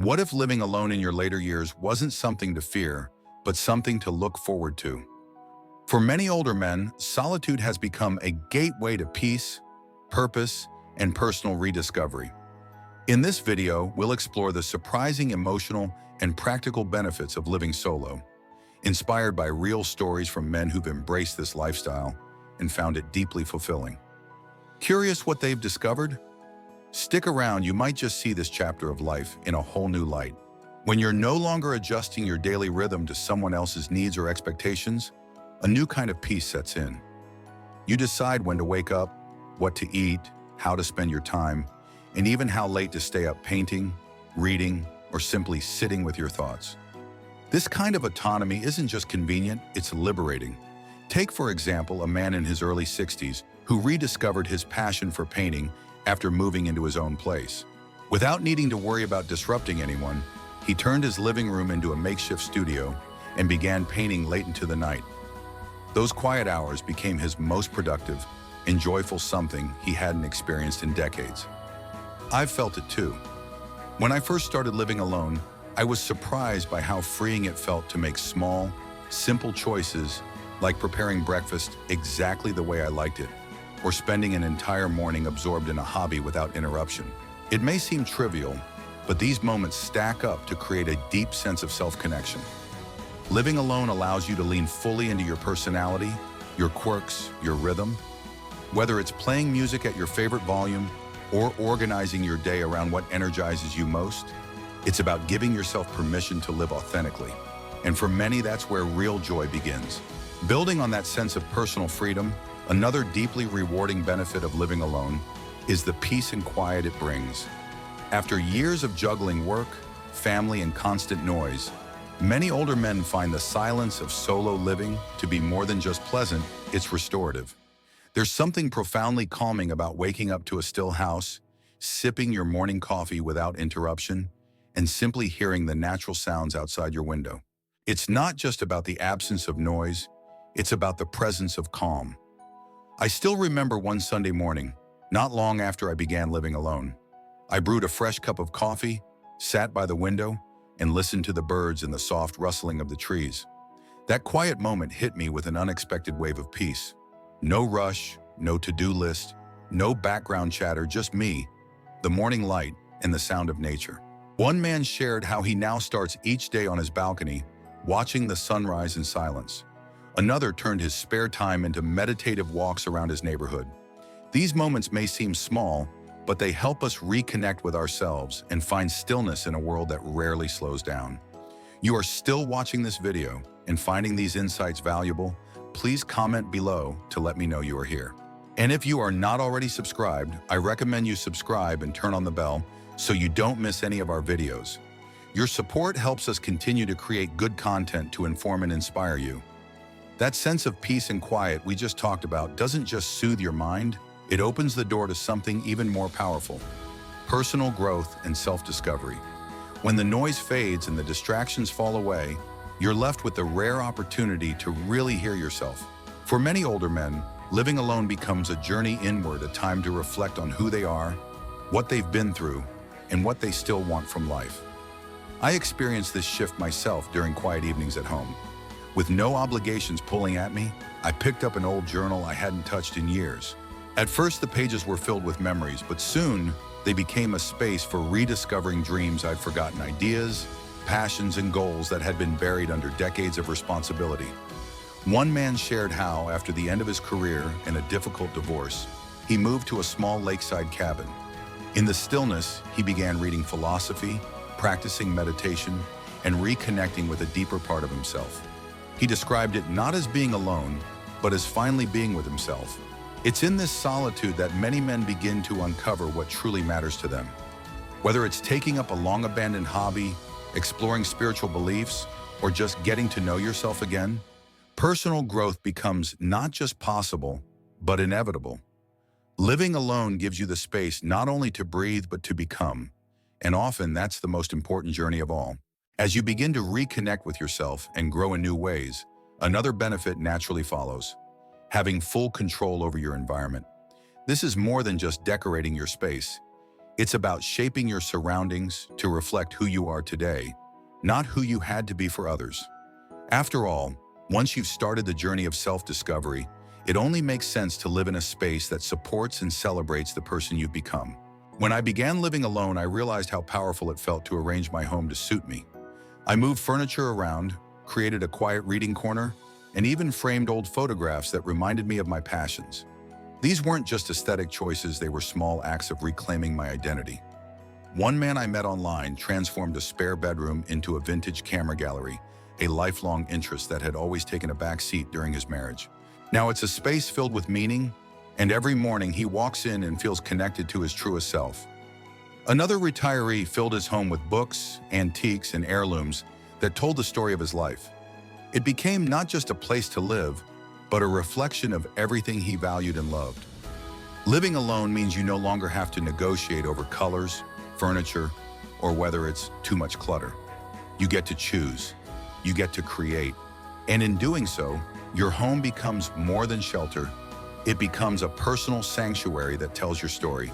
What if living alone in your later years wasn't something to fear, but something to look forward to? For many older men, solitude has become a gateway to peace, purpose, and personal rediscovery. In this video, we'll explore the surprising emotional and practical benefits of living solo, inspired by real stories from men who've embraced this lifestyle and found it deeply fulfilling. Curious what they've discovered? Stick around, you might just see this chapter of life in a whole new light. When you're no longer adjusting your daily rhythm to someone else's needs or expectations, a new kind of peace sets in. You decide when to wake up, what to eat, how to spend your time, and even how late to stay up painting, reading, or simply sitting with your thoughts. This kind of autonomy isn't just convenient, it's liberating. Take, for example, a man in his early 60s who rediscovered his passion for painting after moving into his own place. Without needing to worry about disrupting anyone, he turned his living room into a makeshift studio and began painting late into the night. Those quiet hours became his most productive and joyful, something he hadn't experienced in decades. I've felt it too. When I first started living alone, I was surprised by how freeing it felt to make small, simple choices like preparing breakfast exactly the way I liked it, or spending an entire morning absorbed in a hobby without interruption. It may seem trivial, but these moments stack up to create a deep sense of self-connection. Living alone allows you to lean fully into your personality, your quirks, your rhythm. Whether it's playing music at your favorite volume or organizing your day around what energizes you most, it's about giving yourself permission to live authentically. And for many, that's where real joy begins. Building on that sense of personal freedom, another deeply rewarding benefit of living alone is the peace and quiet it brings. After years of juggling work, family, and constant noise, many older men find the silence of solo living to be more than just pleasant, it's restorative. There's something profoundly calming about waking up to a still house, sipping your morning coffee without interruption, and simply hearing the natural sounds outside your window. It's not just about the absence of noise, it's about the presence of calm. I still remember one Sunday morning, not long after I began living alone. I brewed a fresh cup of coffee, sat by the window, and listened to the birds and the soft rustling of the trees. That quiet moment hit me with an unexpected wave of peace. No rush, no to-do list, no background chatter, just me, the morning light, and the sound of nature. One man shared how he now starts each day on his balcony, watching the sunrise in silence. Another turned his spare time into meditative walks around his neighborhood. These moments may seem small, but they help us reconnect with ourselves and find stillness in a world that rarely slows down. You are still watching this video and finding these insights valuable, please comment below to let me know you are here. And if you are not already subscribed, I recommend you subscribe and turn on the bell so you don't miss any of our videos. Your support helps us continue to create good content to inform and inspire you. That sense of peace and quiet we just talked about doesn't just soothe your mind, it opens the door to something even more powerful: personal growth and self-discovery. When the noise fades and the distractions fall away, you're left with the rare opportunity to really hear yourself. For many older men, living alone becomes a journey inward, a time to reflect on who they are, what they've been through, and what they still want from life. I experienced this shift myself during quiet evenings at home. With no obligations pulling at me, I picked up an old journal I hadn't touched in years. At first, the pages were filled with memories, but soon they became a space for rediscovering dreams I'd forgotten, ideas, passions, and goals that had been buried under decades of responsibility. One man shared how, after the end of his career and a difficult divorce, he moved to a small lakeside cabin. In the stillness, he began reading philosophy, practicing meditation, and reconnecting with a deeper part of himself. He described it not as being alone, but as finally being with himself. It's in this solitude that many men begin to uncover what truly matters to them. Whether it's taking up a long-abandoned hobby, exploring spiritual beliefs, or just getting to know yourself again, personal growth becomes not just possible, but inevitable. Living alone gives you the space not only to breathe, but to become. And often that's the most important journey of all. As you begin to reconnect with yourself and grow in new ways, another benefit naturally follows: having full control over your environment. This is more than just decorating your space. It's about shaping your surroundings to reflect who you are today, not who you had to be for others. After all, once you've started the journey of self-discovery, it only makes sense to live in a space that supports and celebrates the person you've become. When I began living alone, I realized how powerful it felt to arrange my home to suit me. I moved furniture around, created a quiet reading corner, and even framed old photographs that reminded me of my passions. These weren't just aesthetic choices, they were small acts of reclaiming my identity. One man I met online transformed a spare bedroom into a vintage camera gallery, a lifelong interest that had always taken a back seat during his marriage. Now it's a space filled with meaning, and every morning he walks in and feels connected to his truest self. Another retiree filled his home with books, antiques, and heirlooms that told the story of his life. It became not just a place to live, but a reflection of everything he valued and loved. Living alone means you no longer have to negotiate over colors, furniture, or whether it's too much clutter. You get to choose. You get to create. And in doing so, your home becomes more than shelter. It becomes a personal sanctuary that tells your story.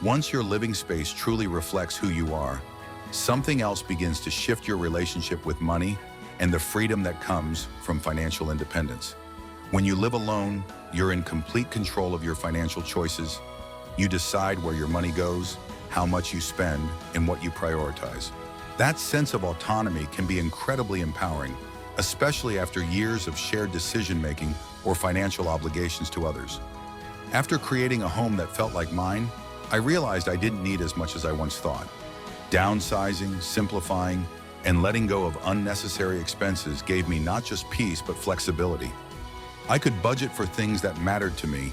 Once your living space truly reflects who you are, something else begins to shift your relationship with money and the freedom that comes from financial independence. When you live alone, you're in complete control of your financial choices. You decide where your money goes, how much you spend, and what you prioritize. That sense of autonomy can be incredibly empowering, especially after years of shared decision-making or financial obligations to others. After creating a home that felt like mine, I realized I didn't need as much as I once thought. Downsizing, simplifying, and letting go of unnecessary expenses gave me not just peace, but flexibility. I could budget for things that mattered to me,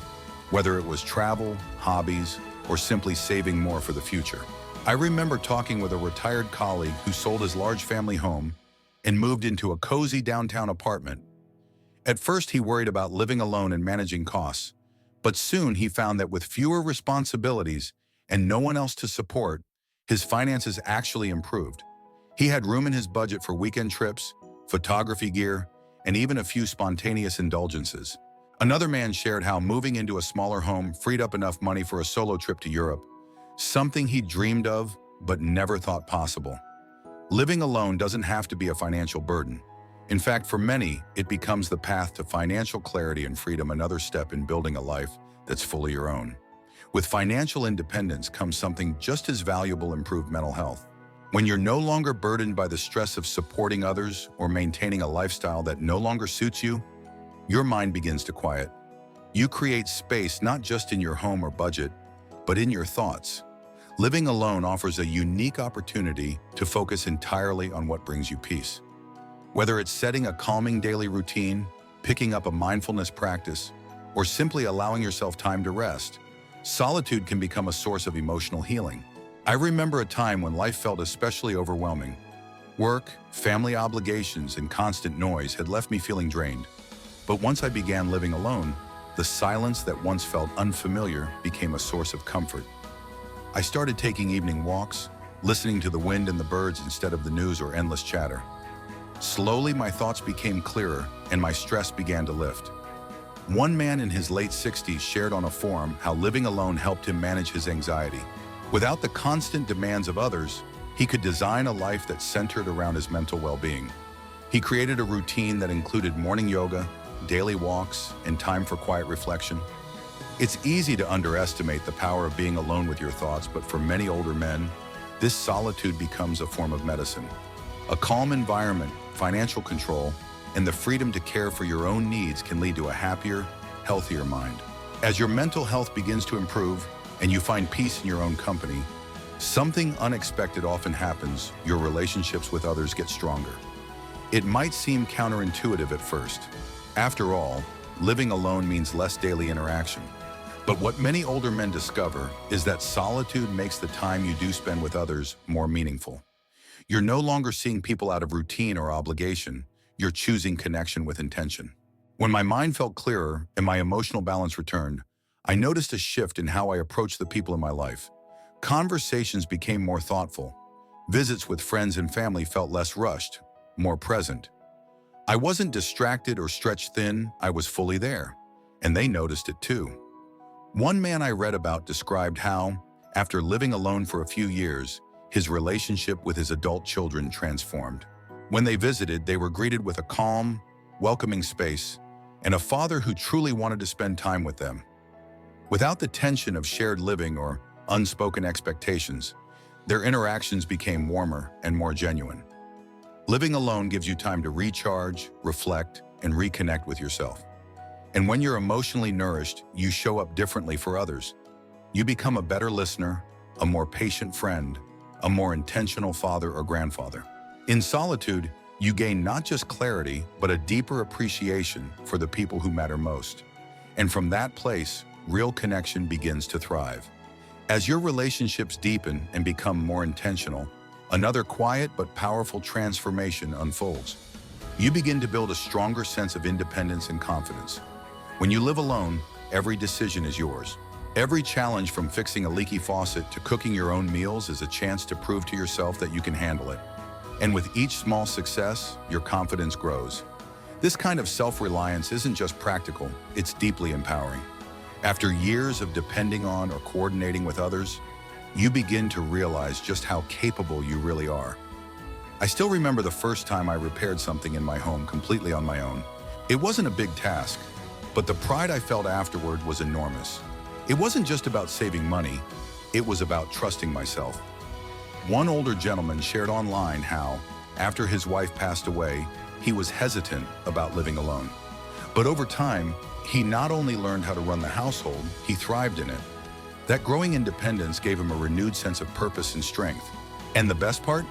whether it was travel, hobbies, or simply saving more for the future. I remember talking with a retired colleague who sold his large family home and moved into a cozy downtown apartment. At first, he worried about living alone and managing costs, but soon he found that with fewer responsibilities and no one else to support, his finances actually improved. He had room in his budget for weekend trips, photography gear, and even a few spontaneous indulgences. Another man shared how moving into a smaller home freed up enough money for a solo trip to Europe, something he dreamed of but never thought possible. Living alone doesn't have to be a financial burden. In fact, for many, it becomes the path to financial clarity and freedom, another step in building a life that's fully your own. With financial independence comes something just as valuable: improved mental health. When you're no longer burdened by the stress of supporting others or maintaining a lifestyle that no longer suits you, your mind begins to quiet. You create space not just in your home or budget, but in your thoughts. Living alone offers a unique opportunity to focus entirely on what brings you peace. Whether it's setting a calming daily routine, picking up a mindfulness practice, or simply allowing yourself time to rest, solitude can become a source of emotional healing. I remember a time when life felt especially overwhelming. Work, family obligations, and constant noise had left me feeling drained. But once I began living alone, the silence that once felt unfamiliar became a source of comfort. I started taking evening walks, listening to the wind and the birds instead of the news or endless chatter. Slowly, my thoughts became clearer and my stress began to lift. One man in his late 60s shared on a forum how living alone helped him manage his anxiety. Without the constant demands of others, he could design a life that centered around his mental well-being. He created a routine that included morning yoga, daily walks, and time for quiet reflection. It's easy to underestimate the power of being alone with your thoughts, but for many older men, this solitude becomes a form of medicine. A calm environment, financial control, and the freedom to care for your own needs can lead to a happier, healthier mind. As your mental health begins to improve and you find peace in your own company, something unexpected often happens: your relationships with others get stronger. It might seem counterintuitive at first. After all, living alone means less daily interaction. But what many older men discover is that solitude makes the time you do spend with others more meaningful. You're no longer seeing people out of routine or obligation. You're choosing connection with intention. When my mind felt clearer and my emotional balance returned, I noticed a shift in how I approached the people in my life. Conversations became more thoughtful. Visits with friends and family felt less rushed, more present. I wasn't distracted or stretched thin, I was fully there. And they noticed it too. One man I read about described how, After living alone for a few years, his relationship with his adult children transformed. When they visited, they were greeted with a calm, welcoming space and a father who truly wanted to spend time with them. Without the tension of shared living or unspoken expectations, their interactions became warmer and more genuine. Living alone gives you time to recharge, reflect, and reconnect with yourself. And when you're emotionally nourished, you show up differently for others. You become a better listener, a more patient friend, a more intentional father or grandfather. In solitude, you gain not just clarity, but a deeper appreciation for the people who matter most. And from that place, real connection begins to thrive. As your relationships deepen and become more intentional, another quiet but powerful transformation unfolds. You begin to build a stronger sense of independence and confidence. When you live alone, every decision is yours. Every challenge, from fixing a leaky faucet to cooking your own meals, is a chance to prove to yourself that you can handle it. And with each small success, your confidence grows. This kind of self-reliance isn't just practical, it's deeply empowering. After years of depending on or coordinating with others, you begin to realize just how capable you really are. I still remember the first time I repaired something in my home completely on my own. It wasn't a big task, but the pride I felt afterward was enormous. It wasn't just about saving money, it was about trusting myself. One older gentleman shared online how, after his wife passed away, he was hesitant about living alone. But over time, he not only learned how to run the household, he thrived in it. That growing independence gave him a renewed sense of purpose and strength. And the best part?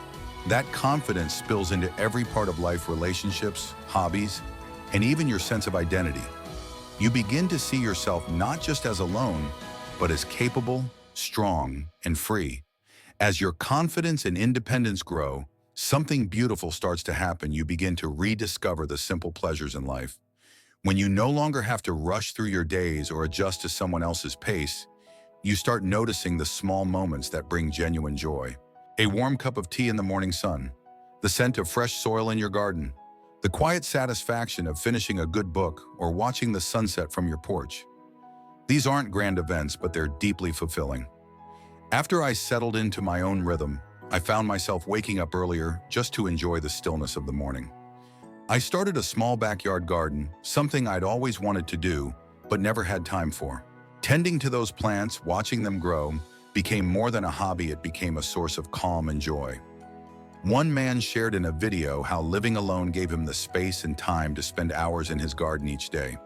That confidence spills into every part of life: relationships, hobbies, and even your sense of identity. You begin to see yourself not just as alone, but as capable, strong, and free. As your confidence and independence grow, something beautiful starts to happen. You begin to rediscover the simple pleasures in life. When you no longer have to rush through your days or adjust to someone else's pace, you start noticing the small moments that bring genuine joy. A warm cup of tea in the morning sun, the scent of fresh soil in your garden, the quiet satisfaction of finishing a good book or watching the sunset from your porch. These aren't grand events, but they're deeply fulfilling. After I settled into my own rhythm, I found myself waking up earlier just to enjoy the stillness of the morning. I started a small backyard garden, something I'd always wanted to do, but never had time for. Tending to those plants, watching them grow, became more than a hobby. It became a source of calm and joy. One man shared in a video how living alone gave him the space and time to spend hours in his garden each day.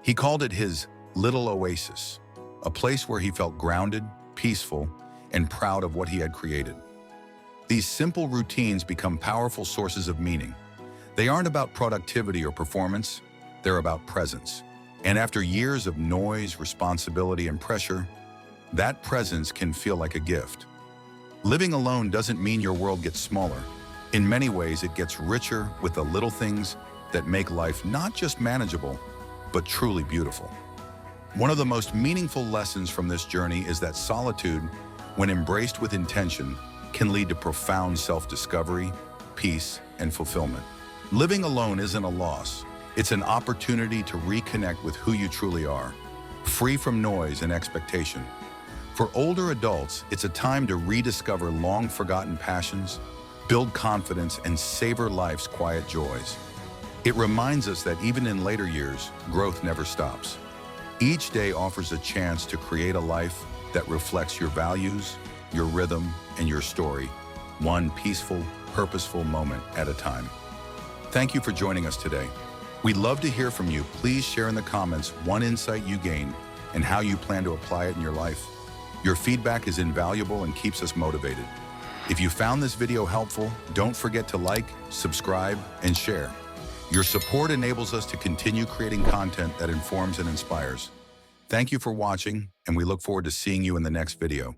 He called it his little oasis, a place where he felt grounded, peaceful, and proud of what he had created. These simple routines become powerful sources of meaning. They aren't about productivity or performance, they're about presence. And after years of noise, responsibility, and pressure, that presence can feel like a gift. Living alone doesn't mean your world gets smaller. In many ways, it gets richer with the little things that make life not just manageable, but truly beautiful. One of the most meaningful lessons from this journey is that solitude, when embraced with intention, can lead to profound self-discovery, peace, and fulfillment. Living alone isn't a loss. It's an opportunity to reconnect with who you truly are, free from noise and expectation. For older adults, it's a time to rediscover long-forgotten passions, build confidence, and savor life's quiet joys. It reminds us that even in later years, growth never stops. Each day offers a chance to create a life that reflects your values, your rhythm, and your story, one peaceful, purposeful moment at a time. Thank you for joining us today. We'd love to hear from you. Please share in the comments one insight you gained and how you plan to apply it in your life. Your feedback is invaluable and keeps us motivated. If you found this video helpful, don't forget to like, subscribe, and share. Your support enables us to continue creating content that informs and inspires. Thank you for watching, and we look forward to seeing you in the next video.